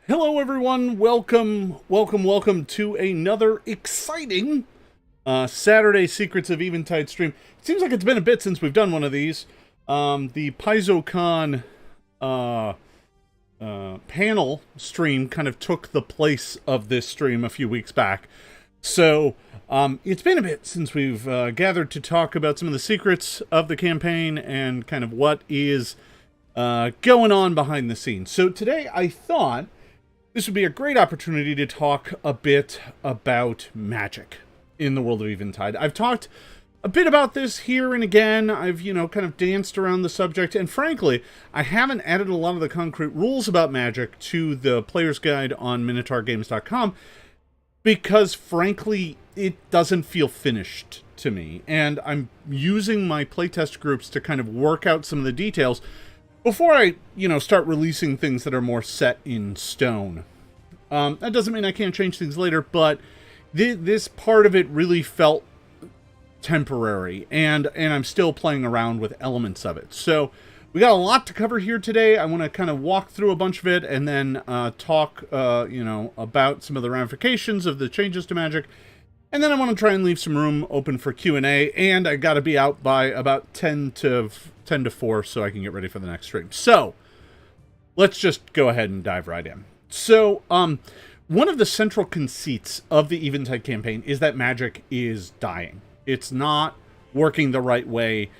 Hello, everyone. Welcome to another exciting Saturday Secrets of Eventide stream. It seems like it's been a bit since we've done one of these. The PaizoCon panel stream kind of took the place of this stream a few weeks back. So it's been a bit since we've gathered to talk about some of the secrets of the campaign and kind of what is going on behind the scenes. So today I thought this would be a great opportunity to talk a bit about magic in the world of Eventide. I've talked a bit about this here and again. I've, kind of danced around the subject, and frankly, I haven't added a lot of the concrete rules about magic to the player's guide on MinotaurGames.com because, frankly, it doesn't feel finished to me, and I'm using my playtest groups to kind of work out some of the details before I, start releasing things that are more set in stone. That doesn't mean I can't change things later, but this part of it really felt temporary, and I'm still playing around with elements of it. So we got a lot to cover here today. I want to kind of walk through a bunch of it and then talk, about some of the ramifications of the changes to magic. And then I want to try and leave some room open for Q&A, and I got to be out by about 10 to 4 so I can get ready for the next stream. So, let's just go ahead and dive right in. So, one of the central conceits of the Eventide campaign is that magic is dying. It's not working the right way.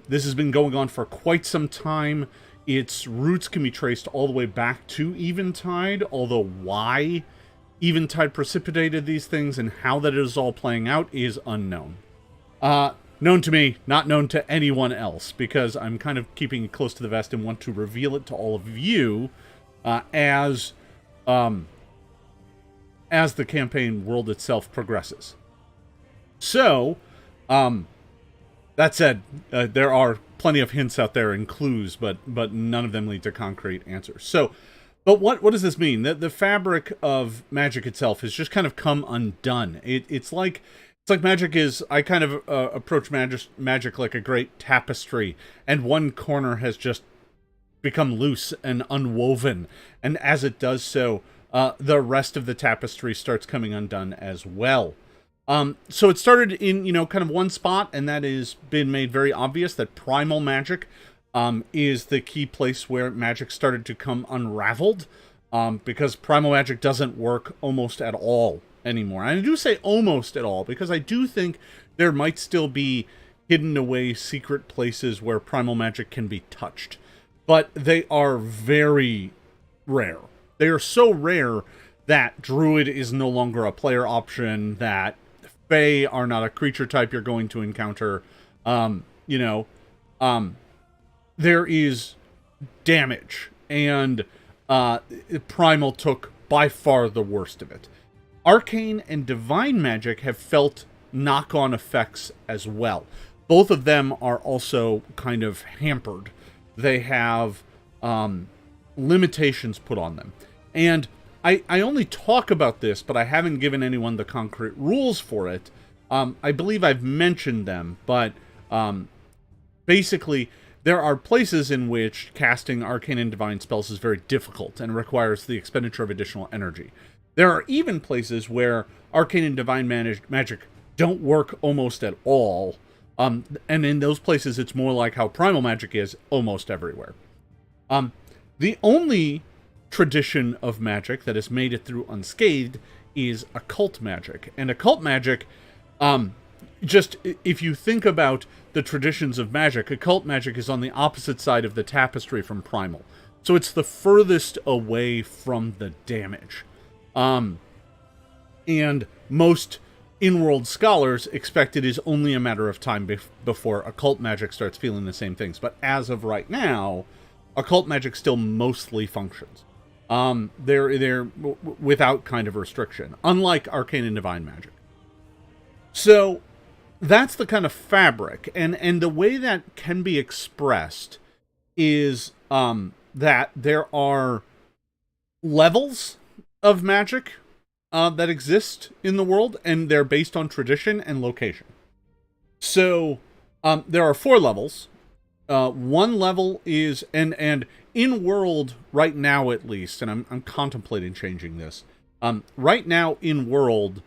This has been going on for quite some time. Its roots can be traced all the way back to Eventide, although why Eventide precipitated these things and how that is all playing out is unknown. Known to me, not known to anyone else, because I'm kind of keeping it close to the vest and want to reveal it to all of you as the campaign world itself progresses. So, that said, there are plenty of hints out there and clues, but none of them lead to concrete answers. So, but what does this mean? The fabric of magic itself has just kind of come undone. It's like magic is. I kind of approach magic like a great tapestry, and one corner has just become loose and unwoven, and as it does so, the rest of the tapestry starts coming undone as well. So it started in kind of one spot, and that has been made very obvious that primal magic is the key place where magic started to come unraveled, because primal magic doesn't work almost at all anymore. And I do say almost at all, because I do think there might still be hidden away secret places where primal magic can be touched. But they are very rare. They are so rare that Druid is no longer a player option, that Fae are not a creature type you're going to encounter, there is damage, and Primal took by far the worst of it. Arcane and Divine magic have felt knock-on effects as well. Both of them are also kind of hampered. They have limitations put on them. And I only talk about this, but I haven't given anyone the concrete rules for it. I believe I've mentioned them, but basically there are places in which casting arcane and divine spells is very difficult and requires the expenditure of additional energy. There are even places where arcane and divine magic don't work almost at all, and in those places it's more like how primal magic is almost everywhere. The only tradition of magic that has made it through unscathed is occult magic. And occult magic, just if you think about the traditions of magic, occult magic is on the opposite side of the tapestry from primal. So it's the furthest away from the damage. And most in-world scholars expect it is only a matter of time before occult magic starts feeling the same things. But as of right now, occult magic still mostly functions. They're without kind of restriction, unlike arcane and divine magic. So that's the kind of fabric, and the way that can be expressed is that there are levels of magic that exist in the world, and they're based on tradition and location. So there are 4 levels. One level is, and in world right now, at least, and I'm contemplating changing this. Right now in world,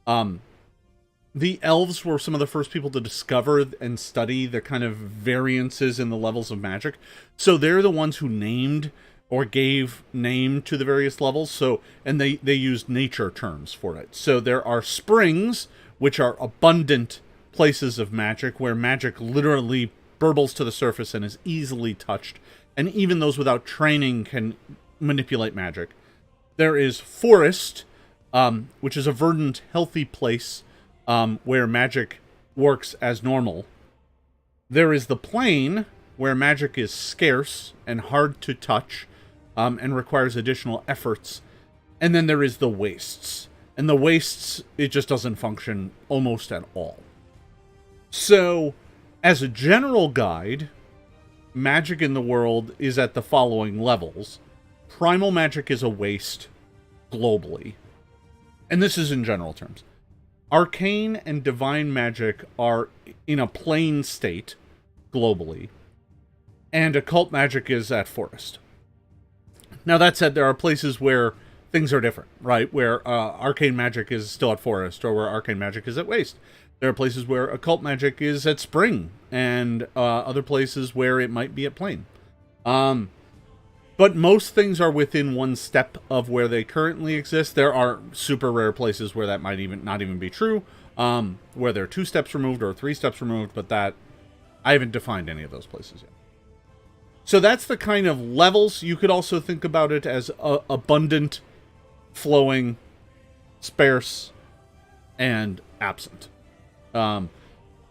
the elves were some of the first people to discover and study the kind of variances in the levels of magic. So they're the ones who named or gave name to the various levels. So, and they used nature terms for it. So there are springs, which are abundant places of magic, where magic literally burbles to the surface and is easily touched. And even those without training can manipulate magic. There is forest, which is a verdant, healthy place, where magic works as normal. There is the plain, where magic is scarce and hard to touch, and requires additional efforts. And then there is the wastes. And the wastes, it just doesn't function almost at all. So, as a general guide, magic in the world is at the following levels. Primal magic is a waste globally. And this is in general terms. Arcane and divine magic are in a plain state globally. And occult magic is at forest. Now, that said, there are places where things are different, right? Where arcane magic is still at forest, or where arcane magic is at waste. There are places where occult magic is at spring, and other places where it might be at plain. But most things are within one step of where they currently exist. There are super rare places where that might not even be true, where they're 2 steps removed or 3 steps removed, but that I haven't defined any of those places yet. So that's the kind of levels. You could also think about it as abundant, flowing, sparse, and absent.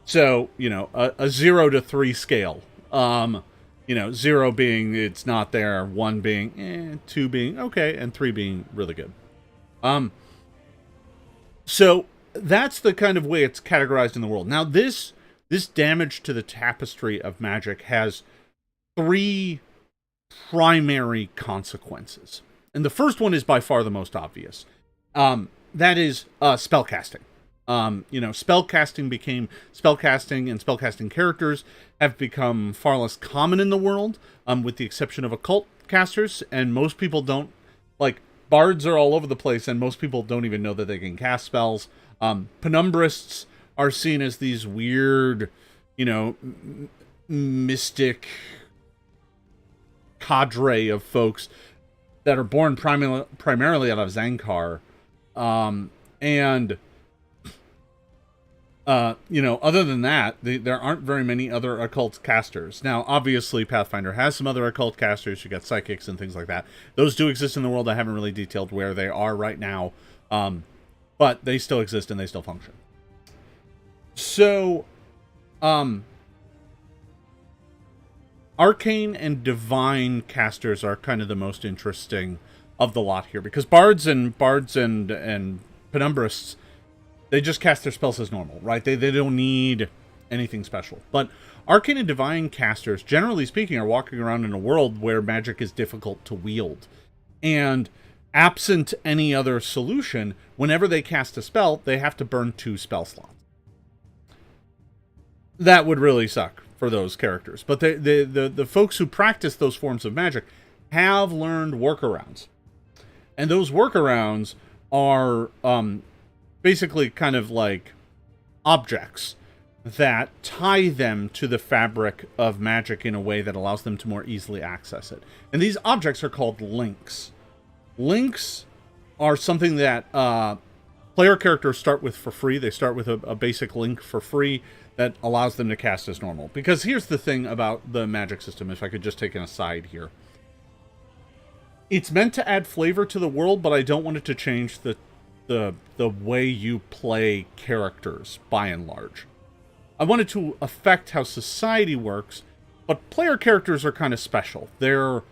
So, you know, a 0 to 3 scale. You know, 0 being it's not there, 1 being 2 being okay, and 3 being really good. So that's the kind of way it's categorized in the world. Now, this damage to the tapestry of magic has 3 primary consequences. And the first one is by far the most obvious. That is spellcasting. You know, spellcasting and spellcasting characters have become far less common in the world, with the exception of occult casters, and most people don't, like, bards are all over the place, and most people don't even know that they can cast spells. Penumbrists are seen as these weird, you know, mystic cadre of folks that are born primarily out of Zankar, and you know, other than that, there aren't very many other occult casters. Now, obviously, Pathfinder has some other occult casters. You got psychics and things like that. Those do exist in the world. I haven't really detailed where they are right now, but they still exist and they still function. So, arcane and divine casters are kind of the most interesting of the lot here, because bards and penumbrists, they just cast their spells as normal, right? They don't need anything special. But arcane and divine casters, generally speaking, are walking around in a world where magic is difficult to wield. And absent any other solution, whenever they cast a spell, they have to burn 2 spell slots. That would really suck for those characters. But the folks who practice those forms of magic have learned workarounds. And those workarounds are basically kind of like objects that tie them to the fabric of magic in a way that allows them to more easily access it. And these objects are called links. Links are something that player characters start with for free. They start with a basic link for free that allows them to cast as normal. Because here's the thing about the magic system, if I could just take an aside here. It's meant to add flavor to the world, but I don't want it to change the way you play characters, by and large. I want it to affect how society works, but player characters are kind of special. They're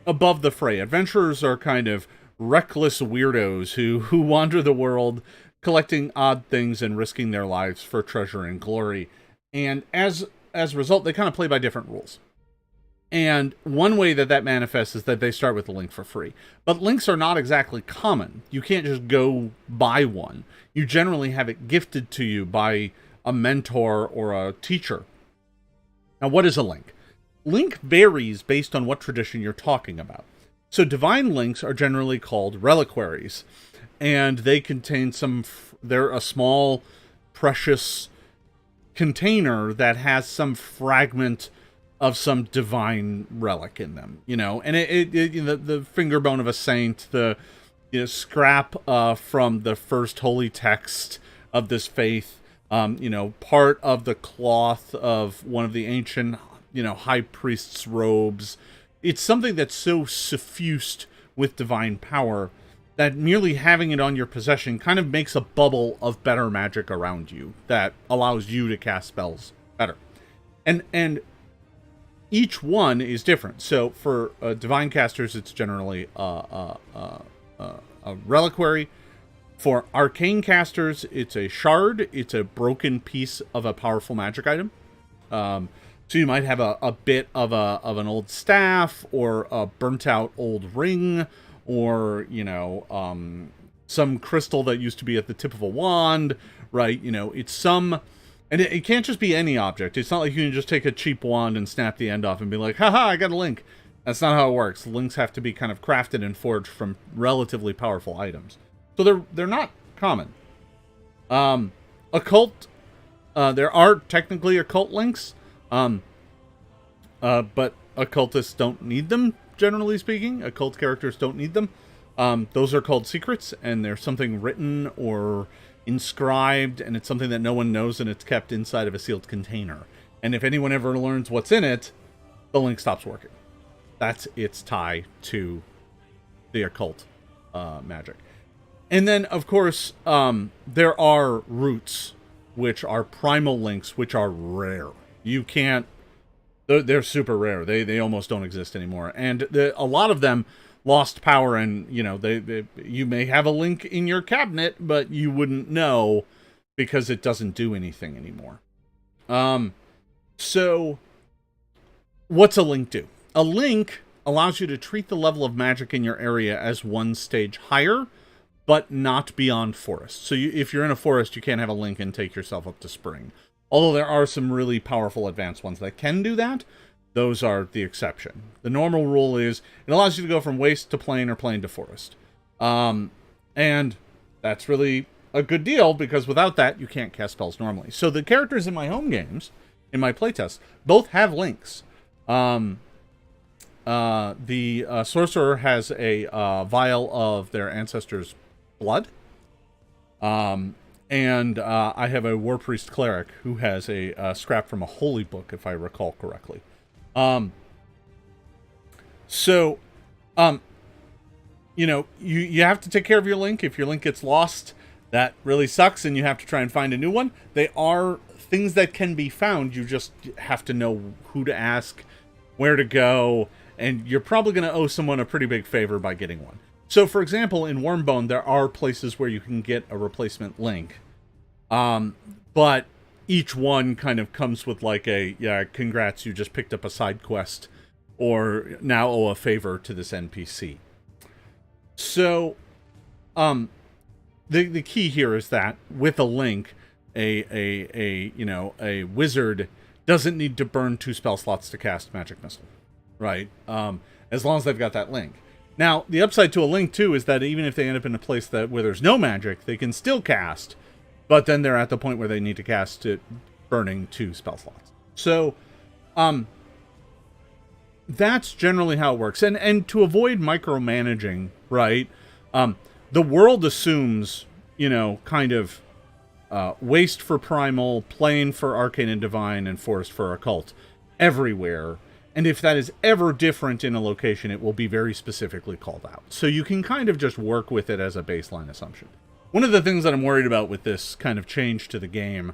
above the fray. Adventurers are kind of reckless weirdos who wander the world, collecting odd things and risking their lives for treasure and glory. And as a result, they kind of play by different rules. And one way that manifests is that they start with a link for free. But links are not exactly common. You can't just go buy one. You generally have it gifted to you by a mentor or a teacher. Now, what is a link? Link varies based on what tradition you're talking about. So divine links are generally called reliquaries, and they contain they're a small, precious container that has some fragment of some divine relic in them, and the finger bone of a saint, the scrap from the first holy text of this faith, part of the cloth of one of the ancient, high priest's robes. It's something that's so suffused with divine power that merely having it on your possession kind of makes a bubble of better magic around you that allows you to cast spells better. And each one is different. So for divine casters, it's generally a reliquary. For arcane casters, it's a shard. It's a broken piece of a powerful magic item. So you might have a bit of an old staff, or a burnt out old ring, or some crystal that used to be at the tip of a wand, right? It's some, and it can't just be any object. It's not like you can just take a cheap wand and snap the end off and be like, haha, I got a link. That's not how it works. Links have to be kind of crafted and forged from relatively powerful items. So they're not common. Occult, there are technically occult links, but occultists don't need them, generally speaking. Occult characters don't need them. Those are called secrets, and there's something written or inscribed, and it's something that no one knows, and it's kept inside of a sealed container. And if anyone ever learns what's in it, the link stops working. That's its tie to the occult magic. And then, of course, there are roots, which are primal links, which are rare. You can't... They're super rare. They almost don't exist anymore. And a lot of them lost power, and, you may have a link in your cabinet, but you wouldn't know because it doesn't do anything anymore. So, what's a link do? A link allows you to treat the level of magic in your area as one stage higher, but not beyond forest. So if you're in a forest, you can't have a link and take yourself up to spring. Although there are some really powerful advanced ones that can do that, those are the exception. The normal rule is it allows you to go from waste to plain, or plain to forest. And that's really a good deal, because without that, you can't cast spells normally. So the characters in my home games, in my playtests, both have links. The sorcerer has a vial of their ancestors' blood. And I have a war priest cleric who has a scrap from a holy book, if I recall correctly. You have to take care of your link. If your link gets lost, that really sucks, and you have to try and find a new one. They are things that can be found. You just have to know who to ask, where to go, and you're probably going to owe someone a pretty big favor by getting one. So, for example, in Wormbone, there are places where you can get a replacement link. But each one kind of comes with like yeah, congrats, you just picked up a side quest, or now owe a favor to this NPC. So, the key here is that with a link, a wizard doesn't need to burn 2 spell slots to cast Magic Missile, right? As long as they've got that link. Now, the upside to a link, too, is that even if they end up in a place where there's no magic, they can still cast, but then they're at the point where they need to cast it burning 2 spell slots. So, that's generally how it works. And to avoid micromanaging, right, the world assumes, kind of waste for primal, plain for arcane and divine, and forest for occult everywhere. And if that is ever different in a location, it will be very specifically called out. So you can kind of just work with it as a baseline assumption. One of the things that I'm worried about with this kind of change to the game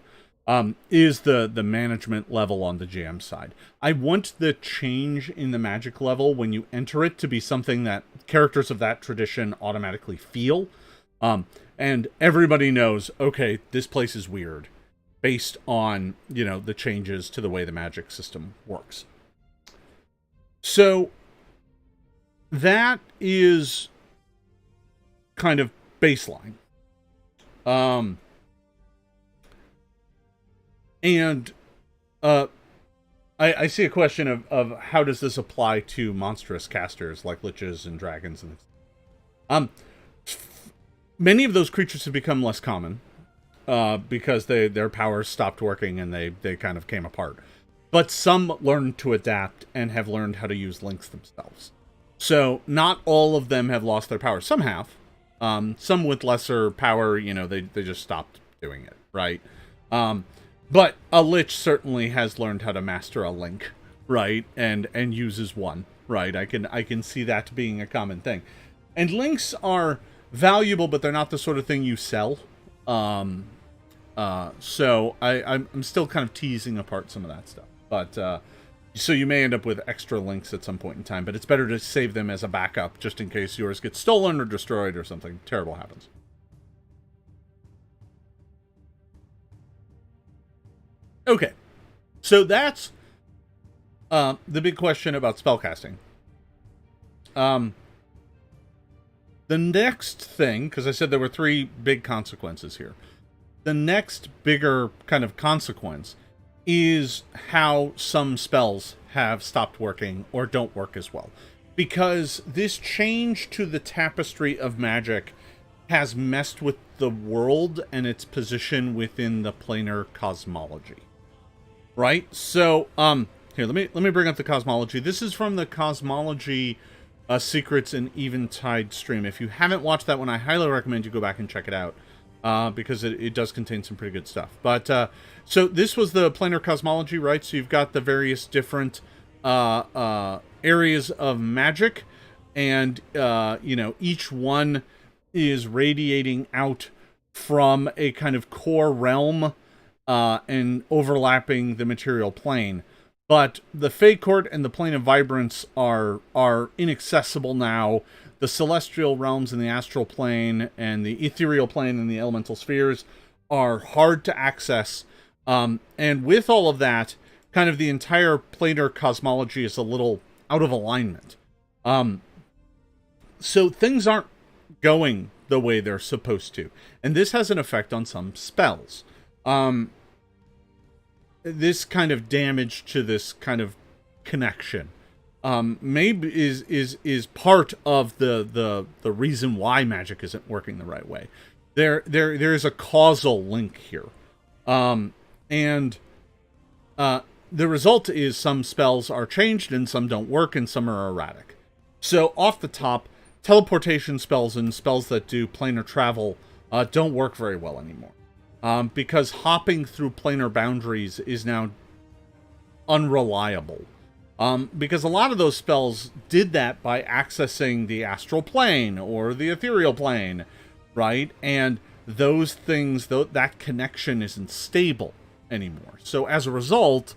is the management level on the GM side. I want the change in the magic level when you enter it to be something that characters of that tradition automatically feel. And everybody knows, okay, this place is weird, based on, the changes to the way the magic system works. So, that is kind of baseline. I see a question of how does this apply to monstrous casters like liches and dragons and um many of those creatures have become less common because their powers stopped working and they kind of came apart. But some learned to adapt and have learned how to use links themselves. So not all of them have lost their power. Some have. Some with lesser power, they just stopped doing it, right? But a lich certainly has learned how to master a link, right? And uses one, right? I can see that being a common thing. And links are valuable, but they're not the sort of thing you sell. So I'm still kind of teasing apart some of that stuff. But so you may end up with extra links at some point in time, but it's better to save them as a backup just in case yours gets stolen or destroyed or something terrible happens. Okay, so that's the big question about spellcasting. The next thing, because I said there were 3 big consequences here. The next bigger kind of consequence is how some spells have stopped working or don't work as well. Because this change to the tapestry of magic has messed with the world and its position within the planar cosmology. Right? So, here, let me bring up the cosmology. This is from the Cosmology Secrets in Eventide stream. If you haven't watched that one, I highly recommend you go back and check it out. Because it does contain some pretty good stuff. But, so this was the planar cosmology, right? So you've got the various different areas of magic, and, each one is radiating out from a kind of core realm and overlapping the material plane. But the Fey Court and the Plane of Vibrance are inaccessible now. The celestial realms and the astral plane and the ethereal plane and the elemental spheres are hard to access. And with all of that, kind of the entire planar cosmology is a little out of alignment. So things aren't going the way they're supposed to. And this has an effect on some spells. This kind of damage to this kind of connection maybe is part of the reason why magic isn't working the right way. There's a causal link here, and the result is some spells are changed and some don't work and some are erratic. So off the top, teleportation spells and spells that do planar travel don't work very well anymore, because hopping through planar boundaries is now unreliable. Because a lot of those spells did that by accessing the astral plane or the ethereal plane, right? And those things, that connection isn't stable anymore. So as a result,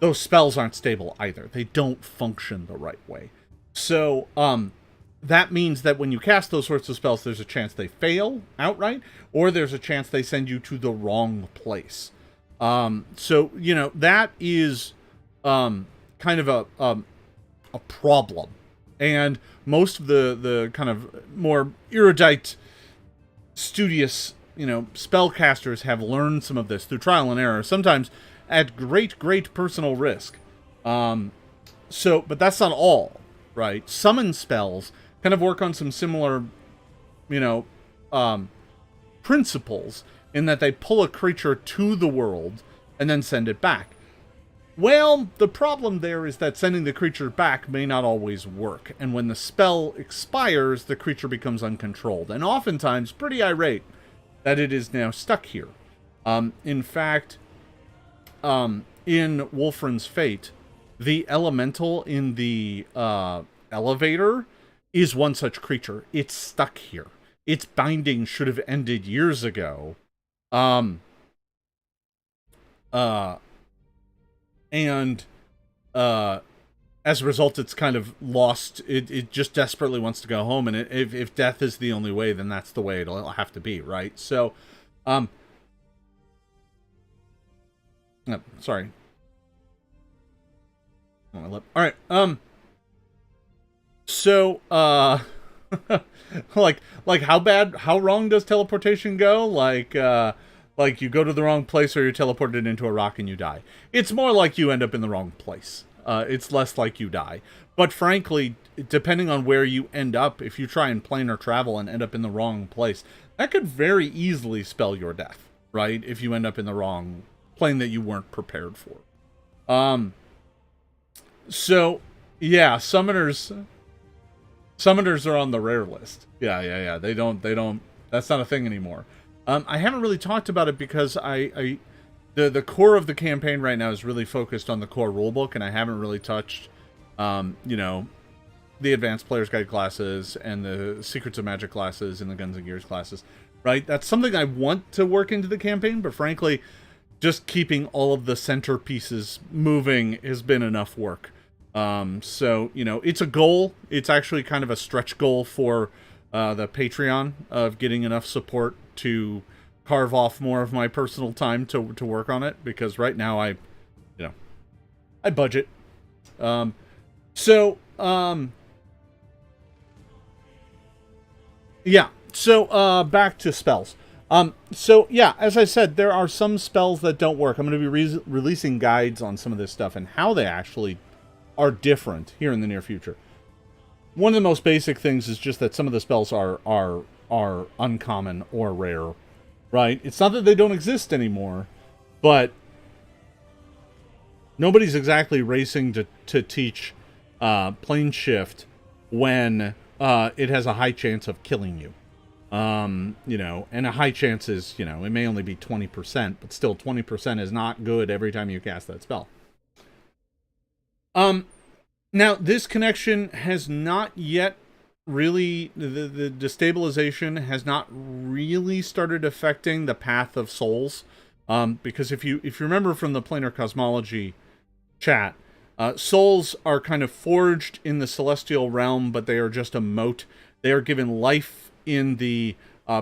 those spells aren't stable either. They don't function the right way. So that means that when you cast those sorts of spells, there's a chance they fail outright, or there's a chance they send you to the wrong place. So, that is kind of a problem. And most of the kind of more erudite, studious, spellcasters have learned some of this through trial and error, sometimes at great personal risk. But that's not all, right? Summon spells kind of work on some similar, principles in that they pull a creature to the world and then send it back. Well, the problem there is that sending the creature back may not always work, and when the spell expires, the creature becomes uncontrolled, and oftentimes pretty irate that it is now stuck here. In fact, in Wolfran's Fate, the elemental in the elevator is one such creature. It's stuck here. Its binding should have ended years ago. And as a result, it's kind of lost. It just desperately wants to go home, and if death is the only way, then that's the way it'll have to be, right? So, sorry. All right. So, like how wrong does teleportation go? Like like you go to the wrong place or you're teleported into a rock and you die. It's more like you end up in the wrong place. It's less like you die. But frankly, depending on where you end up, if you try and planar travel and end up in the wrong place, that could very easily spell your death, right? If you end up in the wrong plane that you weren't prepared for. So, yeah, summoners are on the rare list. Yeah. They don't, that's not a thing anymore. I haven't really talked about it because the core of the campaign right now is really focused on the core rulebook, and I haven't really touched, the Advanced Player's Guide classes and the Secrets of Magic classes and the Guns and Gears classes, right? That's something I want to work into the campaign, but frankly, just keeping all of the centerpieces moving has been enough work. So, it's a goal. It's actually kind of a stretch goal for the Patreon of getting enough support to carve off more of my personal time to work on it, because right now I budget. Yeah. So, back to spells. As I said, there are some spells that don't work. I'm going to be releasing guides on some of this stuff and how they actually are different here in the near future. One of the most basic things is just that some of the spells are uncommon or rare, right? It's not that they don't exist anymore, but nobody's exactly racing to teach plane shift when it has a high chance of killing you. And a high chance is, it may only be 20%, but still 20% is not good every time you cast that spell. Now, this connection has not yet really, the destabilization has not really started affecting the path of souls. Because if you remember from the Planar Cosmology chat, souls are kind of forged in the celestial realm, but they are just a mote. They are given life in the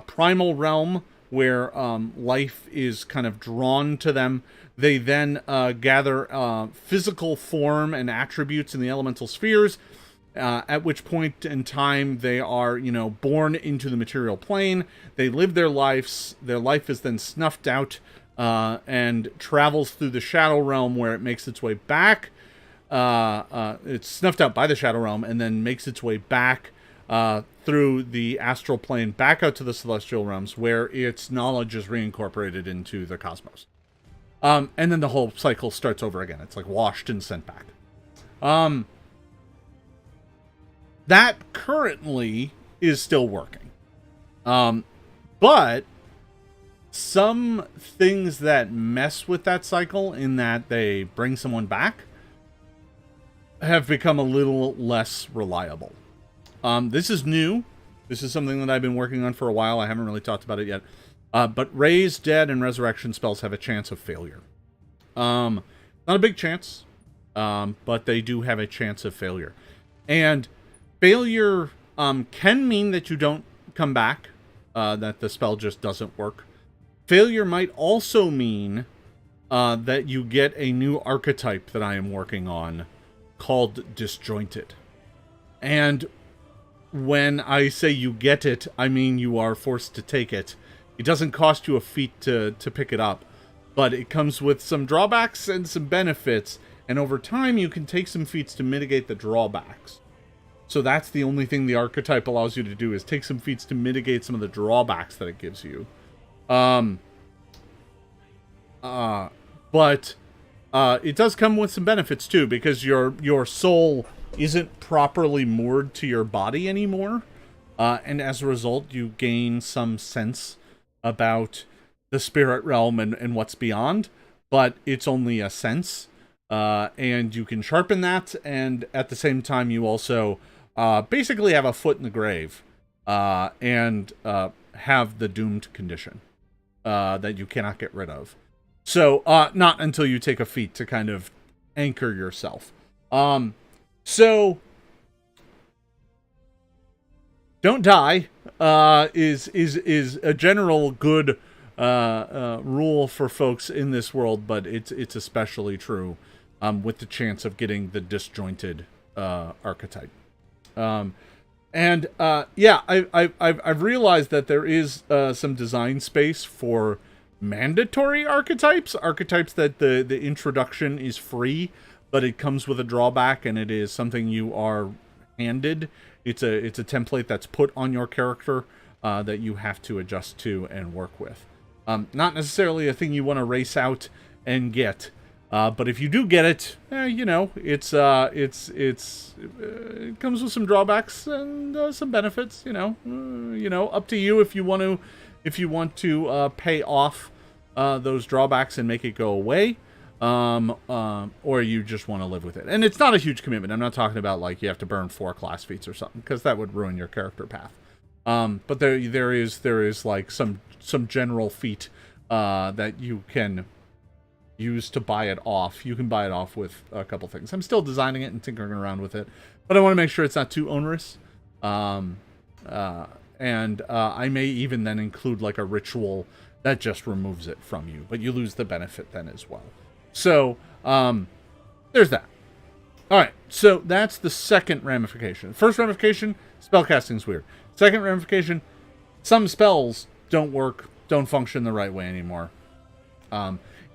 primal realm, where life is kind of drawn to them. They then gather physical form and attributes in the elemental spheres, at which point in time they are, born into the material plane. They live their lives. Their life is then snuffed out and travels through the shadow realm, where it makes its way back. It's snuffed out by the shadow realm and then makes its way back through the astral plane back out to the celestial realms, where its knowledge is reincorporated into the cosmos. And then the whole cycle starts over again. It's like washed and sent back. That currently is still working. But some things that mess with that cycle, in that they bring someone back, have become a little less reliable. This is new. This is something that I've been working on for a while. I haven't really talked about it yet. But raise, dead, and resurrection spells have a chance of failure. Not a big chance, but they do have a chance of failure. And failure can mean that you don't come back, that the spell just doesn't work. Failure might also mean that you get a new archetype that I am working on called Disjointed. And when I say you get it, I mean you are forced to take it. It doesn't cost you a feat to pick it up, but it comes with some drawbacks and some benefits, and over time you can take some feats to mitigate the drawbacks. So that's the only thing the archetype allows you to do, is take some feats to mitigate some of the drawbacks that it gives you. But it does come with some benefits too, because your soul isn't properly moored to your body anymore, and as a result you gain some sense about the spirit realm and what's beyond, but it's only a sense, and you can sharpen that, and at the same time you also basically have a foot in the grave, and have the doomed condition that you cannot get rid of. So not until you take a feat to kind of anchor yourself. So don't die is a general good rule for folks in this world, but it's especially true with the chance of getting the disjointed archetype. I've realized that there is some design space for mandatory archetypes that the introduction is free, but it comes with a drawback, and it is something you are handed. It's a template that's put on your character that you have to adjust to and work with. Not necessarily a thing you want to race out and get, but if you do get it, it comes with some drawbacks and some benefits. Up to you if you want to pay off those drawbacks and make it go away, or you just want to live with it. And it's not a huge commitment. I'm not talking about like you have to burn 4 class feats or something, because that would ruin your character path. But there is like some general feat that you can use to buy it off. You can buy it off with a couple things. I'm still designing it and tinkering around with it, but I want to make sure it's not too onerous. And I may even then include like a ritual that just removes it from you, but you lose the benefit then as well. So there's that. All right, so that's the second ramification. First ramification, spellcasting's weird. Second ramification, some spells don't work, don't function the right way anymore.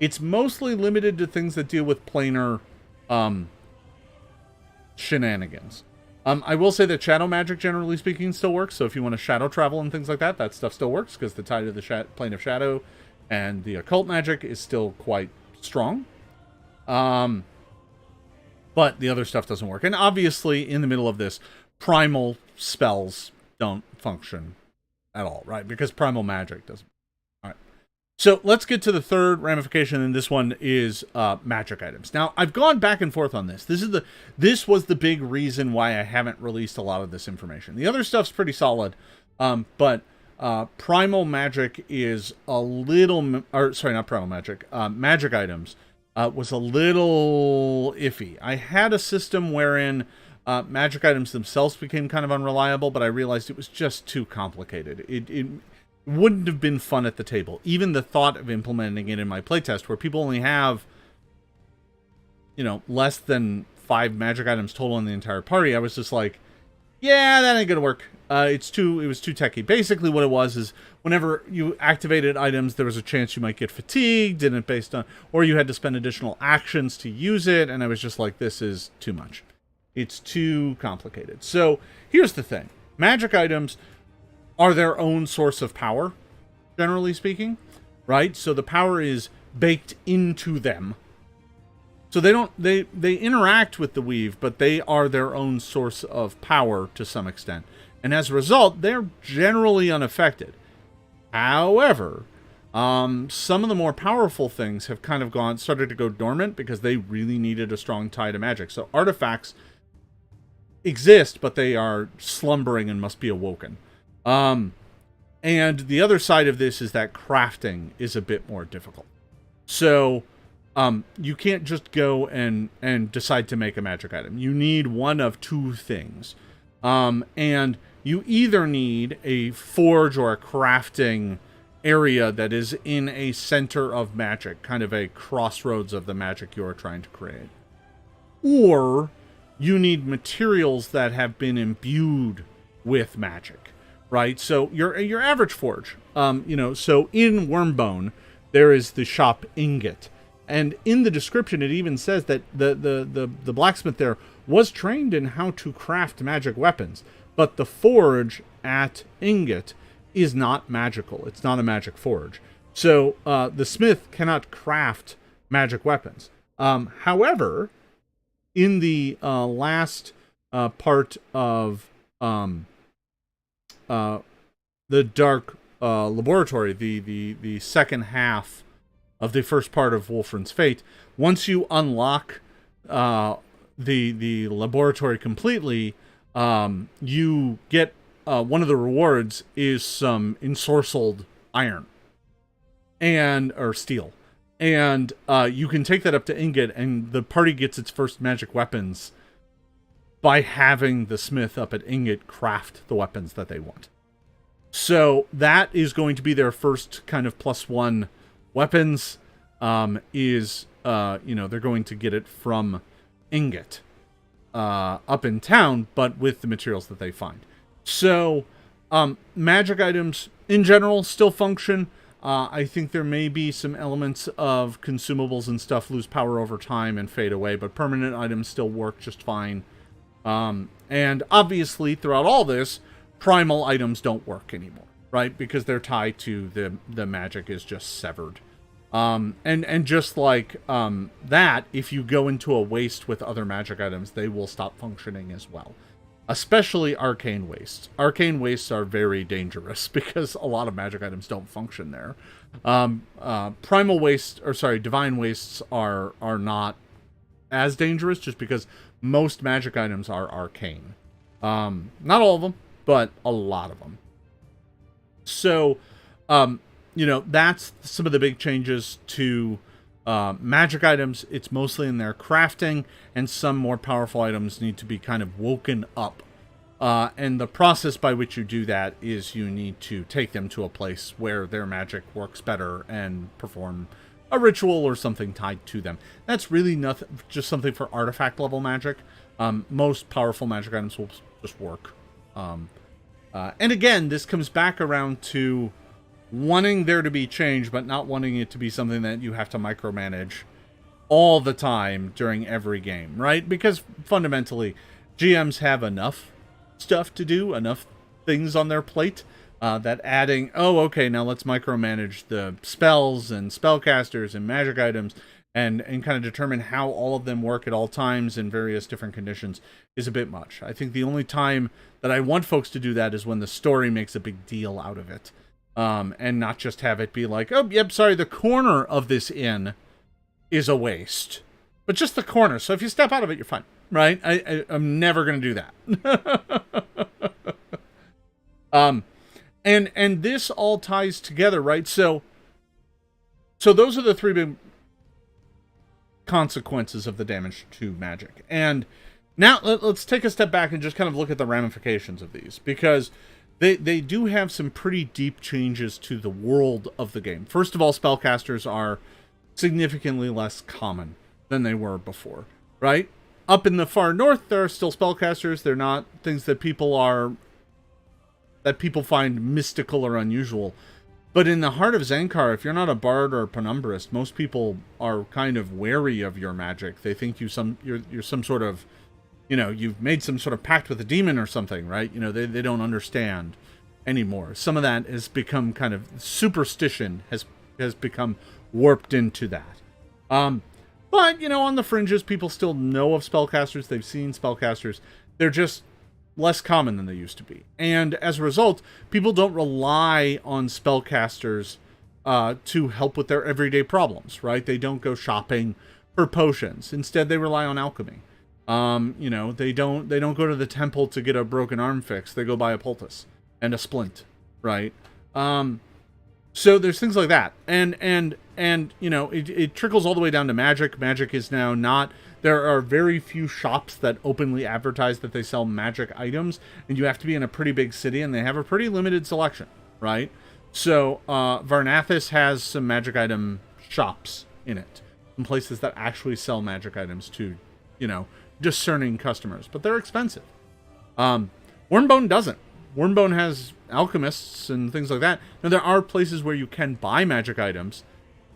It's mostly limited to things that deal with planar shenanigans. I will say that shadow magic, generally speaking, still works. So if you want to shadow travel and things like that, that stuff still works, because the tie to the plane of shadow and the occult magic is still quite strong. But the other stuff doesn't work. And obviously, in the middle of this, primal spells don't function at all, right? Because primal magic doesn't. All right. So let's get to the third ramification, and this one is magic items. Now, I've gone back and forth on this. This was the big reason why I haven't released a lot of this information. The other stuff's pretty solid, but primal magic is a little, or sorry, not primal magic. Magic items was a little iffy. I had a system wherein magic items themselves became kind of unreliable, but I realized it was just too complicated. It wouldn't have been fun at the table. Even the thought of implementing it in my playtest, where people only have, less than 5 magic items total in the entire party, I was just like, yeah, that ain't gonna work. It was too techy. Basically what it was is whenever you activated items, there was a chance you might get fatigued, and it based on, or you had to spend additional actions to use it, and I was just like, this is too much. It's too complicated. So here's the thing. Magic items are their own source of power, generally speaking, right? So the power is baked into them. So they interact with the weave, but they are their own source of power to some extent. And as a result, they're generally unaffected. However, some of the more powerful things have kind of started to go dormant because they really needed a strong tie to magic. So artifacts exist, but they are slumbering and must be awoken. And the other side of this is that crafting is a bit more difficult. So you can't just go and decide to make a magic item. You need one of two things. And you either need a forge or a crafting area that is in a center of magic, kind of a crossroads of the magic you're trying to create. Or you need materials that have been imbued with magic, right? So your average forge, so in Wormbone, there is the shop Ingot. And in the description, it even says that the blacksmith there was trained in how to craft magic weapons. But the forge at Ingot is not magical. It's not a magic forge. So the smith cannot craft magic weapons. However, in the last part of the Dark Laboratory, the second half of the first part of Wolfran's Fate, once you unlock the laboratory completely, you get one of the rewards is some ensorcelled iron or steel, and you can take that up to Ingot, and the party gets its first magic weapons by having the smith up at Ingot craft the weapons that they want. So that is going to be their first kind of +1 weapons. They're going to get it from Ingot up in town, but with the materials that they find. So magic items in general still function. I think there may be some elements of consumables and stuff lose power over time and fade away, but permanent items still work just fine. And obviously, throughout all this, primal items don't work anymore, right? Because they're tied to the magic is just severed. And just like that, if you go into a waste with other magic items, they will stop functioning as well. Especially arcane wastes. Arcane wastes are very dangerous because a lot of magic items don't function there. Primal wastes, or sorry, divine wastes are not as dangerous just because most magic items are arcane. Not all of them, but a lot of them. So, you know, that's some of the big changes to magic items. It's mostly in their crafting, and some more powerful items need to be kind of woken up. And the process by which you do that is you need to take them to a place where their magic works better and perform a ritual or something tied to them. That's really nothing, just something for artifact level magic. Most powerful magic items will just work. And again, this comes back around to wanting there to be change, but not wanting it to be something that you have to micromanage all the time during every game, right? Because fundamentally, GMs have enough stuff to do, enough things on their plate, that adding, oh, okay, now let's micromanage the spells and spellcasters and magic items and kind of determine how all of them work at all times in various different conditions is a bit much. I think the only time that I want folks to do that is when the story makes a big deal out of it. And not just have it be like, oh, yep, sorry, the corner of this inn is a waste. But just the corner, so if you step out of it, you're fine, right? I'm never going to do that. And this all ties together, right? So those are the three big consequences of the damage to magic. And now let's take a step back and just kind of look at the ramifications of these, because they do have some pretty deep changes to the world of the game. First of all, spellcasters are significantly less common than they were before, right? Up in the far north, there are still spellcasters. They're not things that people find mystical or unusual. But in the heart of Zankar, if you're not a bard or a penumbrist, most people are kind of wary of your magic. They think you're some sort of, you know, you've made some sort of pact with a demon or something, right? You know, they don't understand anymore. Some of that has become kind of superstition has become warped into that. But, you know, on the fringes, people still know of spellcasters. They've seen spellcasters. They're just less common than they used to be. And as a result, people don't rely on spellcasters to help with their everyday problems, right? They don't go shopping for potions. Instead, they rely on alchemy. You know, they don't go to the temple to get a broken arm fixed. They go buy a poultice and a splint, right? So there's things like that. And you know, it trickles all the way down to magic. Magic is now not... There are very few shops that openly advertise that they sell magic items, and you have to be in a pretty big city, and they have a pretty limited selection, right? So, Varnathis has some magic item shops in it. Some places that actually sell magic items to, you know, discerning customers. But they're expensive. Wormbone doesn't. Wormbone has alchemists and things like that. Now, there are places where you can buy magic items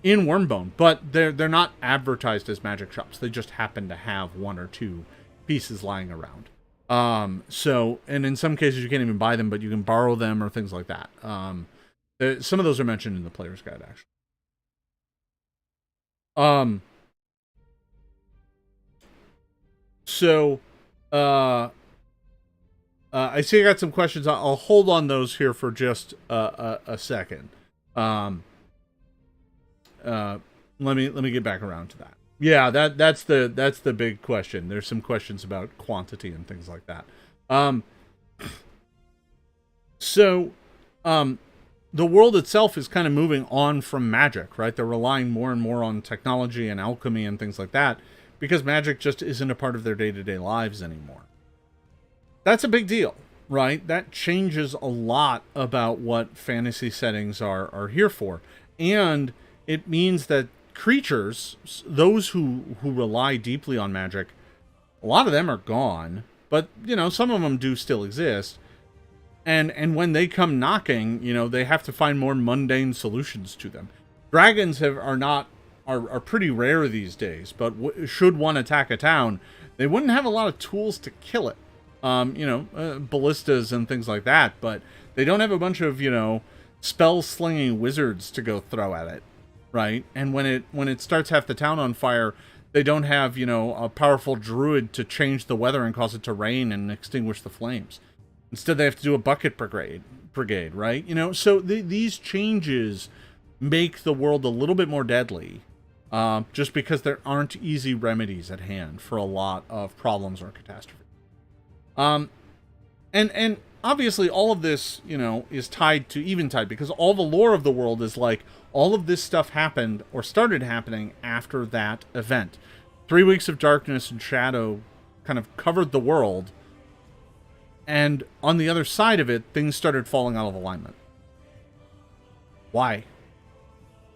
in Wormbone, but they're not advertised as magic shops. They just happen to have one or two pieces lying around. So, and in some cases you can't even buy them, but you can borrow them or things like that. Some of those are mentioned in the player's guide, actually. So, I see I got some questions. I'll hold on those here for just a second. Let me get back around to that. Yeah, that's the big question. There's some questions about quantity and things like that. So, the world itself is kind of moving on from magic, right? They're relying more and more on technology and alchemy and things like that because magic just isn't a part of their day-to-day lives anymore. That's a big deal, right? That changes a lot about what fantasy settings are here for. And it means that creatures, those who rely deeply on magic, a lot of them are gone, but, you know, some of them do still exist. And when they come knocking, you know, they have to find more mundane solutions to them. Dragons are pretty rare these days, but should one attack a town, they wouldn't have a lot of tools to kill it. Ballistas and things like that, but they don't have a bunch of, you know, spell-slinging wizards to go throw at it, right? And when it starts half the town on fire, they don't have, you know, a powerful druid to change the weather and cause it to rain and extinguish the flames. Instead, they have to do a bucket brigade, right? You know, so these changes make the world a little bit more deadly, just because there aren't easy remedies at hand for a lot of problems or catastrophes. And obviously all of this, you know, is tied to Eventide, because all the lore of the world is like, all of this stuff happened or started happening after that event. 3 weeks of darkness and shadow kind of covered the world, and on the other side of it, things started falling out of alignment. Why?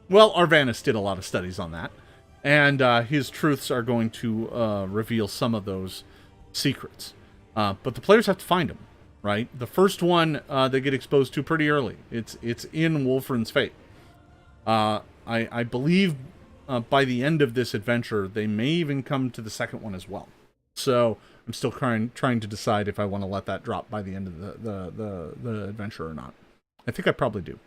Well, Arvanis did a lot of studies on that, and his truths are going to reveal some of those secrets. But the players have to find them, right? The first one they get exposed to pretty early. It's in Wulfrun's Fate. I believe by the end of this adventure, they may even come to the second one as well. So I'm still trying to decide if I want to let that drop by the end of the adventure or not. I think I probably do.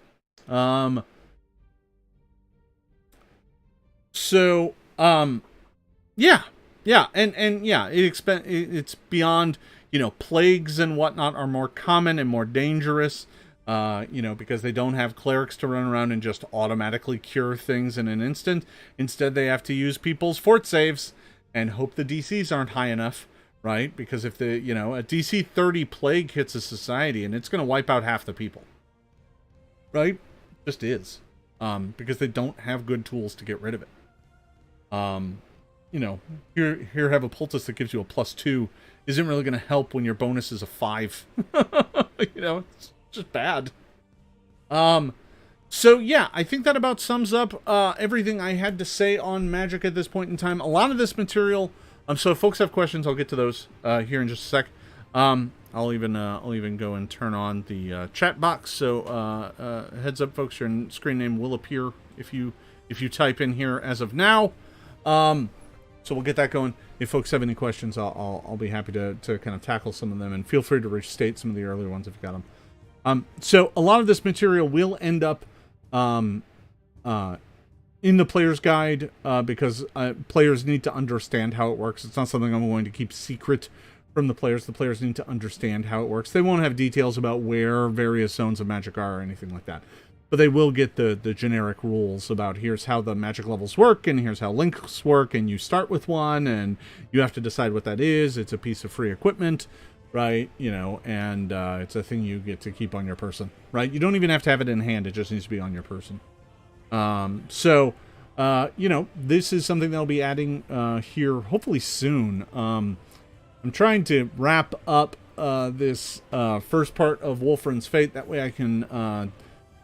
Yeah, and yeah, it's beyond, you know, plagues and whatnot are more common and more dangerous, you know, because they don't have clerics to run around and just automatically cure things in an instant. Instead, they have to use people's fort saves and hope the DCs aren't high enough, right? Because if a DC 30 plague hits a society, and it's going to wipe out half the people, right? It just is, because they don't have good tools to get rid of it. You know, here have a poultice that gives you a +2 isn't really going to help when your bonus is a 5. You know, it's just bad. So yeah, I think that about sums up everything I had to say on Magic at this point in time. A lot of this material. So if folks have questions, I'll get to those here in just a sec. I'll even go and turn on the chat box. So heads up, folks, your screen name will appear if you type in here as of now. So we'll get that going. If folks have any questions, I'll be happy to kind of tackle some of them, and feel free to restate some of the earlier ones if you got them. So a lot of this material will end up in the player's guide, because players need to understand how it works. It's not something I'm going to keep secret from the players. The players need to understand how it works. They won't have details about where various zones of magic are or anything like that. But they will get the generic rules about here's how the magic levels work, and here's how links work, and you start with one, and you have to decide what that is. It's a piece of free equipment, right? You know, and it's a thing you get to keep on your person, right? You don't even have to have it in hand. It just needs to be on your person. You know, this is something they'll be adding here hopefully soon. I'm trying to wrap up this first part of Wulfrun's Fate. That way I can...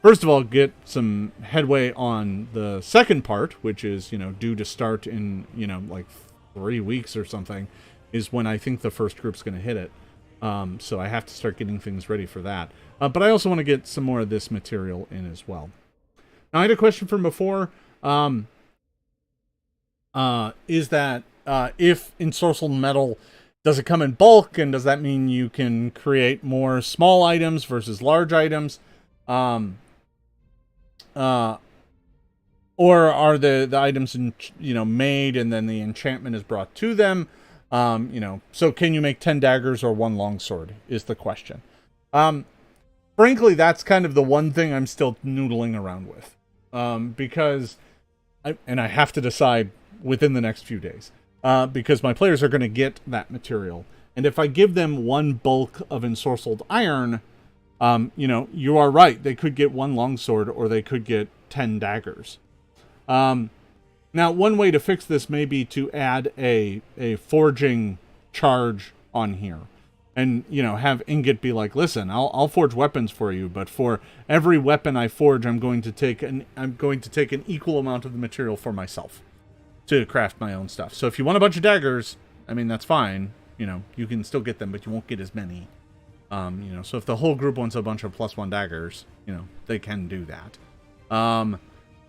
first of all, get some headway on the second part, which is, you know, due to start in, you know, like 3 weeks or something, is when I think the first group's going to hit it. So I have to start getting things ready for that. But I also want to get some more of this material in as well. Now, I had a question from before. Is that if ensorcelled metal, does it come in bulk? And does that mean you can create more small items versus large items? Or are the items, you know, made and then the enchantment is brought to them? You know, so can you make 10 daggers or 1 longsword is the question. Frankly, that's kind of the one thing I'm still noodling around with. Because I have to decide within the next few days. Because my players are going to get that material. And if I give them 1 bulk of ensorcelled iron, you know, you are right. They could get 1 longsword, or they could get 10 daggers. Now, one way to fix this may be to add a forging charge on here, and, you know, have Ingot be like, listen, I'll forge weapons for you, but for every weapon I forge, I'm going to take an equal amount of the material for myself to craft my own stuff. So if you want a bunch of daggers, I mean, that's fine. You know, you can still get them, but you won't get as many. So if the whole group wants a bunch of +1 daggers, they can do that.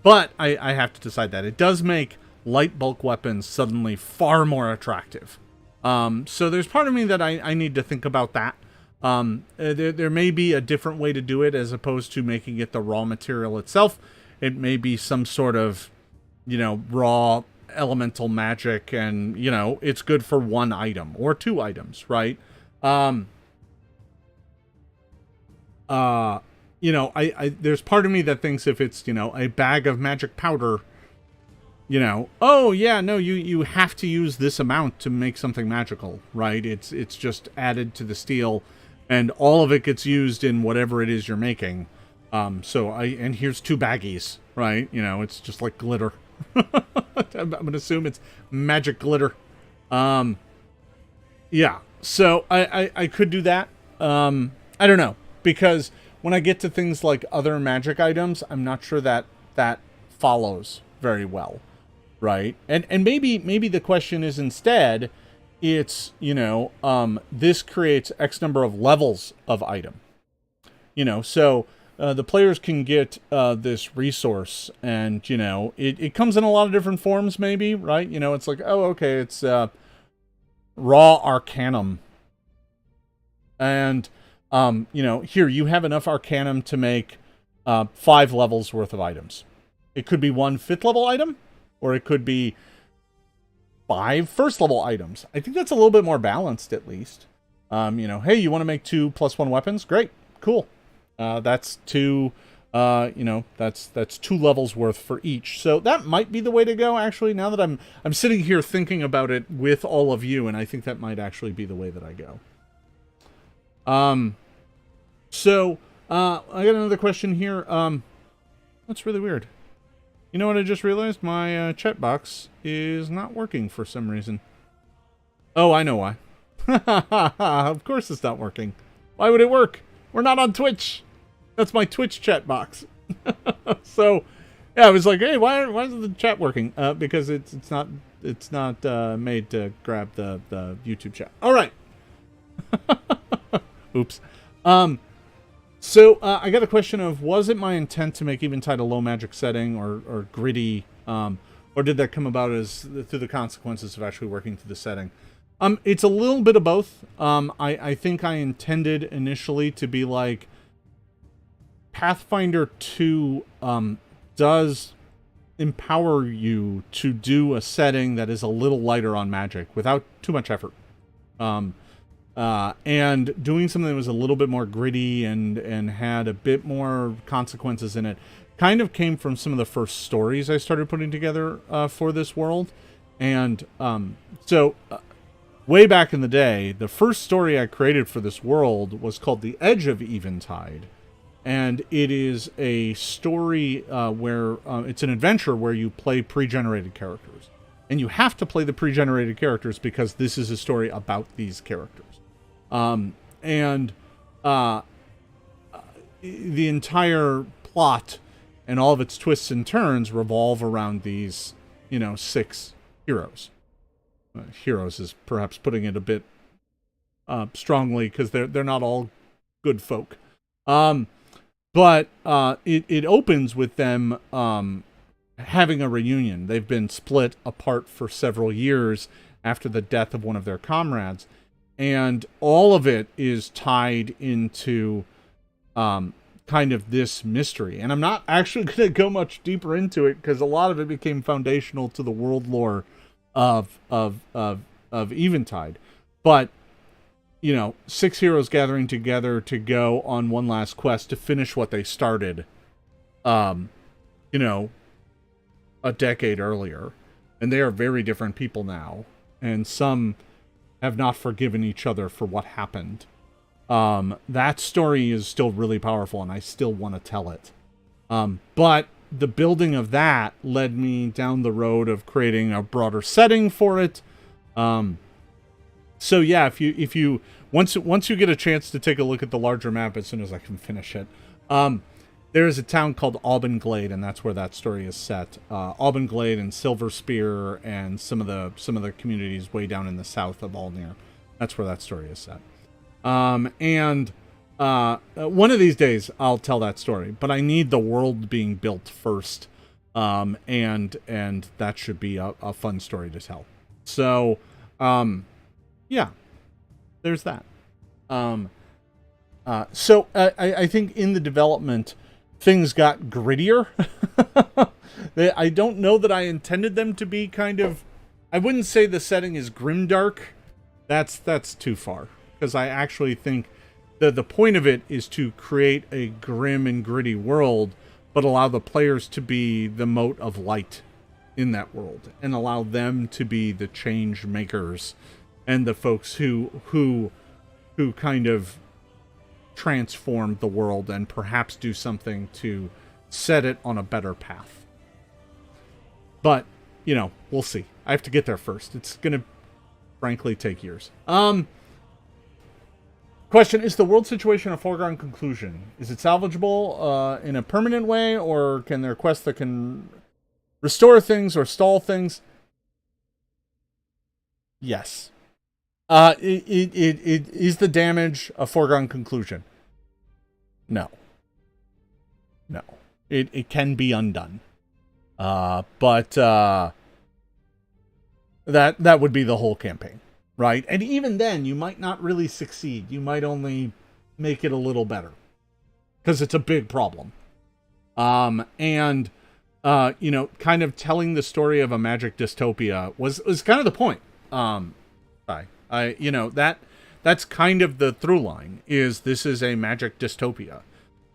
But I have to decide that. It does make light bulk weapons suddenly far more attractive. So there's part of me that I need to think about that. There may be a different way to do it as opposed to making it the raw material itself. It may be some sort of, raw elemental magic, and, it's good for 1 item or 2 items, right? There's part of me that thinks if it's, a bag of magic powder, oh yeah, no, you have to use this amount to make something magical, right? It's just added to the steel, and all of it gets used in whatever it is you're making. And here's 2 baggies, right? It's just like glitter. I'm gonna assume it's magic glitter. Yeah. So I could do that. I don't know, because when I get to things like other magic items, I'm not sure that follows very well, right? And maybe the question is instead, it's, this creates X number of levels of item. So the players can get this resource, and, it comes in a lot of different forms, maybe, right? It's like, oh, okay, it's raw arcanum. And, here, you have enough arcanum to make 5 levels worth of items. It could be 1 5th level item, or it could be 5 1st level items. I think that's a little bit more balanced, at least. Hey, you want to make 2 +1 weapons? Great, cool. That's 2. That's 2 levels worth for each. So that might be the way to go. Actually, now that I'm sitting here thinking about it with all of you, and I think that might actually be the way that I go. So I got another question here. That's really weird. You know what I just realized? My chat box is not working for some reason. Oh, I know why. Of course it's not working. Why would it work? We're not on Twitch. That's my Twitch chat box. So, yeah, I was like, hey, why isn't the chat working? Because it's not made to grab the YouTube chat. All right. Oops. So I got a question of, was it my intent to make Eventide a low magic setting or gritty, or did that come about through the consequences of actually working through the setting? It's a little bit of both. I think I intended initially to be like, Pathfinder 2 does empower you to do a setting that is a little lighter on magic without too much effort. And doing something that was a little bit more gritty and had a bit more consequences in it kind of came from some of the first stories I started putting together for this world. And so way back in the day, the first story I created for this world was called The Edge of Eventide. And it is a story where it's an adventure where you play pre-generated characters. And you have to play the pre-generated characters because this is a story about these characters. The entire plot and all of its twists and turns revolve around these, 6 heroes. Heroes is perhaps putting it a bit strongly, because they're not all good folk. But it opens with them having a reunion. They've been split apart for several years after the death of one of their comrades. And all of it is tied into kind of this mystery. And I'm not actually going to go much deeper into it, because a lot of it became foundational to the world lore of Eventide. But, 6 heroes gathering together to go on one last quest to finish what they started, a decade earlier. And they are very different people now. And some have not forgiven each other for what happened. That story is still really powerful, and I still want to tell it. But the building of that led me down the road of creating a broader setting for it. So yeah, if you once you get a chance to take a look at the larger map as soon as I can finish it, there is a town called Aubenglade, and that's where that story is set. Aubenglade and Silver Spear and some of the communities way down in the south of Alnir. That's where that story is set. And one of these days I'll tell that story, but I need the world being built first. And that should be a fun story to tell. So, yeah, there's that. So I think in the development, things got grittier. I don't know that I intended them to be kind of... I wouldn't say the setting is grimdark. That's too far. Because I actually think that the point of it is to create a grim and gritty world, but allow the players to be the mote of light in that world. And allow them to be the change makers and the folks who kind of transform the world and perhaps do something to set it on a better path. But, you know, we'll see. I have to get there first. It's going to, frankly, take years. Question, is the world situation a foregone conclusion? Is it salvageable in a permanent way, or can there quests that can restore things or stall things? Yes. Is the damage a foregone conclusion? No. No. It can be undone. But that would be the whole campaign, right? And even then, you might not really succeed. You might only make it a little better, because it's a big problem. You know, kind of telling the story of a magic dystopia was kind of the point. You know, that's kind of the through line, is this is a magic dystopia.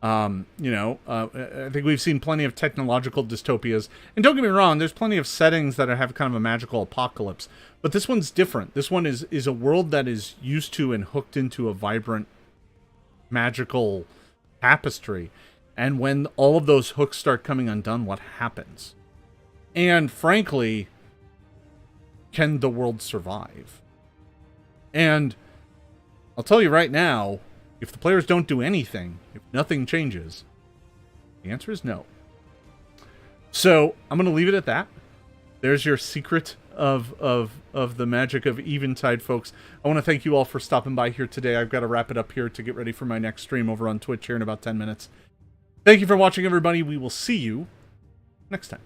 You know, I think we've seen plenty of technological dystopias, and don't get me wrong, there's plenty of settings that have kind of a magical apocalypse, but this one's different. This one is a world that is used to and hooked into a vibrant magical tapestry, and when all of those hooks start coming undone, what happens? And frankly, can the world survive? And I'll tell you right now, if the players don't do anything, if nothing changes, the answer is no. So I'm going to leave it at that. There's your secret of the magic of Eventide, folks. I want to thank you all for stopping by here today. I've got to wrap it up here to get ready for my next stream over on Twitch here in about 10 minutes. Thank you for watching, everybody. We will see you next time.